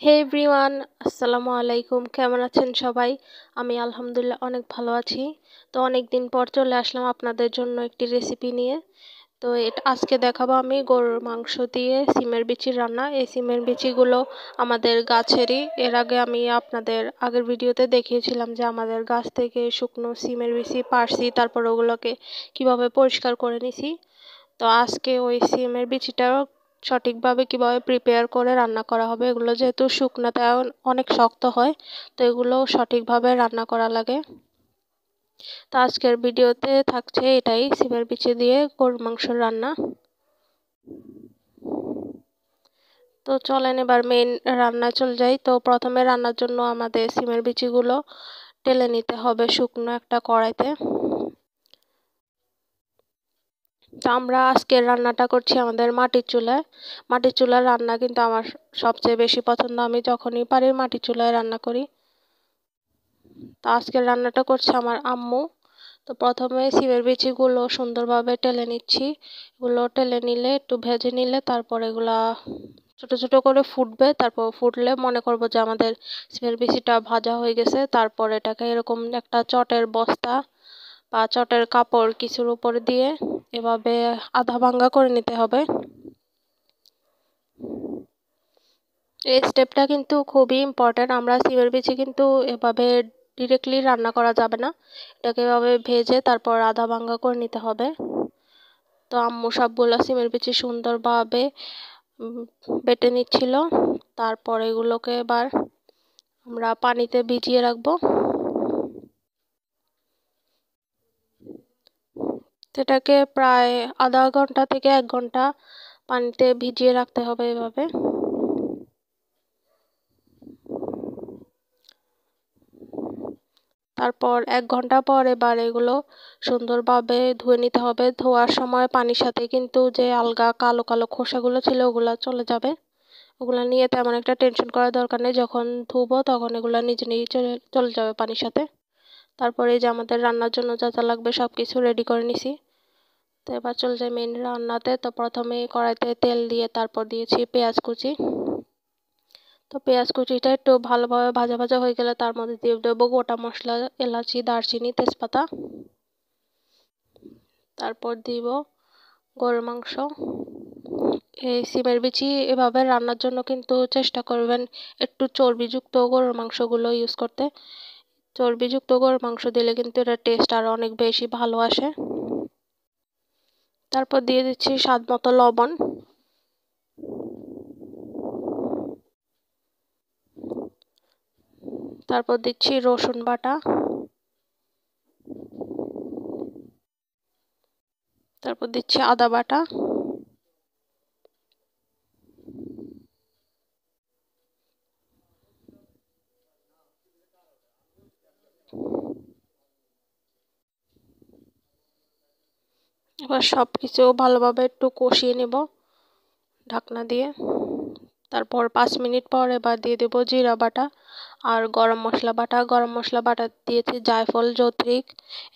হে everyone, আসসালামু আলাইকুম। কেমন আছেন সবাই? আমি আলহামদুলিল্লাহ অনেক ভালো আছি। তো অনেক দিন পর চলে আসলাম আপনাদের জন্য একটি রেসিপি নিয়ে। তো এটা আজকে দেখাবো আমি গরুর মাংস দিয়ে সিমের বিচির রান্না। এই সিমের বিচিগুলো আমাদের গাছেরই। এর আগে আমি আপনাদের আগের ভিডিওতে দেখিয়েছিলাম যে আমাদের গাছ থেকে শুকনো সিমের বিচি পাড়ছি, তারপর ওগুলোকে কিভাবে পরিষ্কার করে নিছি। তো আজকে ওই সিমের বিচিটাও সঠিকভাবে কিভাবে প্রিপেয়ার করে রান্না করা হবে। এগুলো যেহেতু শুকনো তাই অনেক শক্ত হয়, তো এগুলো সঠিকভাবে রান্না করা লাগে। তো আজকের ভিডিওতে থাকছে এটাই, সিমের বিচি দিয়ে গরুর মাংসের রান্না। তো চলেন এবার মেইন রান্না চলে যাই। তো প্রথমে রান্নার জন্য আমাদের সিমের বিচিগুলো টেলে নিতে হবে শুকনো একটা কড়াইতে। তো আমরা আজকের রান্নাটা করছি আমাদের মাটির চুলায়। মাটির চুলার রান্না কিন্তু আমার সবচেয়ে বেশি পছন্দ। আমি যখনই পারি মাটির চুলায় রান্না করি। তো আজকের রান্নাটা করছে আমার আম্মু। তো প্রথমে সিমের বিচিগুলো সুন্দরভাবে টেলে নিচ্ছি। এগুলো টেলে নিলে একটু ভেজে নিলে তারপর এগুলা ছোট ছোট করে ফুটবে। তারপর ফুটলে মনে করব যে আমাদের সিমের বিচিটা ভাজা হয়ে গেছে। তারপর এটাকে এরকম একটা চটের বস্তা বা চটের কাপড় কিছুর উপরে দিয়ে এভাবে আধা ভাঙ্গা করে নিতে হবে। এই স্টেপটা কিন্তু খুবই ইম্পর্ট্যান্ট। আমরা সিমের বিচি কিন্তু এভাবে ডিরেক্টলি রান্না করা যাবে না, এটাকে এভাবে ভেজে তারপর আধা ভাঙ্গা করে নিতে হবে। তো আম্মু সবগুলো সিমের বিচি সুন্দরভাবে বেটে নিচ্ছিল। তারপর এগুলোকে এবার আমরা পানিতে ভিজিয়ে রাখবো। সেটাকে প্রায় আধা ঘন্টা থেকে 1 ঘন্টা পানিতে ভিজিয়ে রাখতে হবে এভাবে। তারপর 1 ঘন্টা পর এবার এগুলো সুন্দরভাবে ধুয়ে নিতে হবে। ধোয়ার সময় পানির সাথে কিন্তু যে আলগা কালো কালো খোসাগুলো ছিল ওগুলো চলে যাবে। ওগুলো নিয়ে তেমন একটা টেনশন করার দরকার নেই। যখন ধুবো তখন এগুলো নিজে নিজে চলে যাবে পানির সাথে। তারপরে এই যে আমাদের রান্নার জন্য যা যা লাগবে সব কিছু রেডি করে নিছি। তো এবার চলে যাই মেন রান্নাতে। তো প্রথমে কড়াইতে তেল দিয়ে তারপর দিয়েছি পেঁয়াজ কুচি। তো পেঁয়াজ কুচিটা একটু ভালোভাবে ভাজা ভাজা হয়ে গেলে তার মধ্যে দিয়ে দেবো গোটা মশলা, এলাচি, দারচিনি, তেজপাতা। তারপর দিব গরুর মাংস। এই সিমের বিচি এভাবে রান্নার জন্য কিন্তু চেষ্টা করবেন একটু চর্বিযুক্ত গরুর মাংসগুলো ইউজ করতে। চর্বিযুক্ত গরুর মাংস দিলে কিন্তু এটা টেস্ট আরও অনেক বেশি ভালো আসে। তারপর দিয়ে দিচ্ছি স্বাদ মতো লবণ। তারপর দিচ্ছি রসুন বাটা। তারপর দিচ্ছি আদা বাটা। এবার সব কিছু ভালোভাবে একটু কষিয়ে নেব ঢাকনা দিয়ে। তারপর 5 মিনিট পর এবার দিয়ে দেব জিরা বাটা আর গরম মশলা বাটা। গরম মশলা বাটা দিয়েছি জায়ফল, জত্রিক,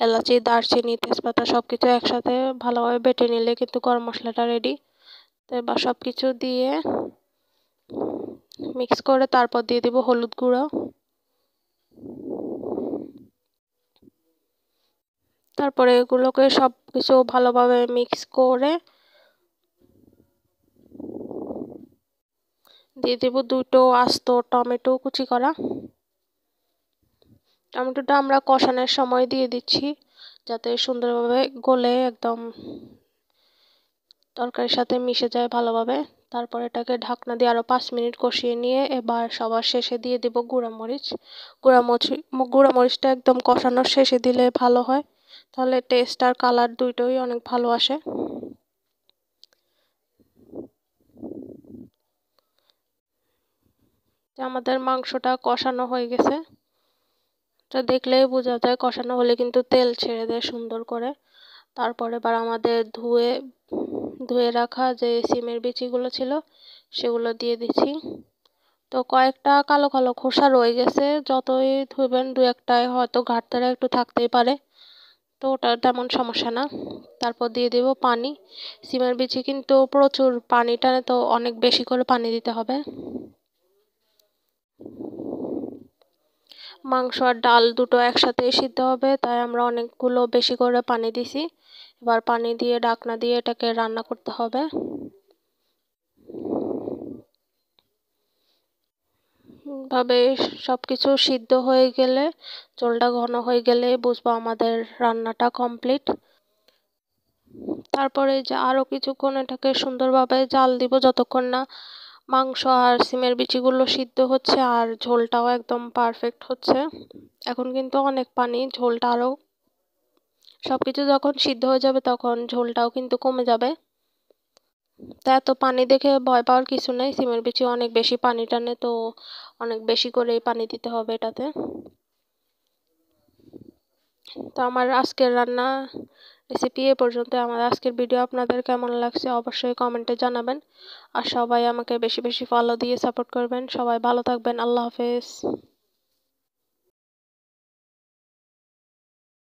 এলাচি, দারচিনি, তেজপাতা সব কিছু একসাথে ভালোভাবে বেটে নিলে কিন্তু গরম মশলাটা রেডি। তো এবার সব কিছু দিয়ে মিক্স করে তারপর দিয়ে দেব হলুদ গুঁড়ো। তারপরে এগুলোকে সব কিছু ভালোভাবে মিক্স করে দিয়ে দেব 2টো আস্ত টমেটো কুচি করা। টমেটোটা আমরা কষানোর সময় দিয়ে দিচ্ছি যাতে সুন্দরভাবে গলে একদম তরকারির সাথে মিশে যায় ভালোভাবে। তারপর এটাকে ঢাকনা দিয়ে আরও 5 মিনিট কষিয়ে নিয়ে এবার সবার শেষে দিয়ে দেব গুঁড়ামরিচ। গুঁড়ামরিচটা একদম কষানোর শেষে দিলে ভালো হয়, তাহলে টেস্ট আর কালার দুইটোই অনেক ভালো আসে। আমাদের মাংসটা কষানো হয়ে গেছে, তো দেখলেই বোঝা যায় কষানো হলে কিন্তু তেল ছেড়ে দেয় সুন্দর করে। তারপরে এবার আমাদের ধুয়ে রাখা যে সিমের বিচিগুলো ছিল সেগুলো দিয়ে দিচ্ছি। তো কয়েকটা কালো কালো খোসা রয়ে গেছে, যতই ধুবেন 2-1টায় হয়তো ঘাটতিটা একটু থাকতেই পারে, তো ওটা তেমন সমস্যা না। তারপর দিয়ে দেব পানি। সিমের বিচি কিন্তু প্রচুর পানি টানে, তো অনেক বেশি করে পানি দিতে হবে। মাংস আর ডাল দুটো একসাথে সিদ্ধ হবে, তাই আমরা অনেকগুলো বেশি করে পানি দিছি। এবার পানি দিয়ে ঢাকনা দিয়ে এটাকে রান্না করতে হবে। ভাবে সবকিছু সিদ্ধ হয়ে গেলে, ঝোলটা ঘন হয়ে গেলে বুঝবো আমাদের রান্নাটা কমপ্লিট। তারপরে যে আরও কিছুক্ষণ এটাকে সুন্দরভাবে জাল দিব, যতক্ষণ না মাংস আর সিমের বিচিগুলো সিদ্ধ হচ্ছে আর ঝোলটাও একদম পারফেক্ট হচ্ছে। এখন কিন্তু অনেক পানি, ঝোলটা আরও সবকিছু যখন সিদ্ধ হয়ে যাবে তখন ঝোলটাও কিন্তু কমে যাবে। তা এত পানি দেখে ভয় পাওয়ার কিছু নেই, সিমের বিচি অনেক বেশি পানি টানে, তো অনেক বেশি করেই পানি দিতে হবে এটাতে। তো আমার আজকের রান্না রেসিপি এ পর্যন্ত। আমার আজকের ভিডিও আপনাদের কেমন লাগছে অবশ্যই কমেন্টে জানাবেন। আর সবাই আমাকে বেশি বেশি ফলো দিয়ে সাপোর্ট করবেন। সবাই ভালো থাকবেন। আল্লাহ হাফেজ।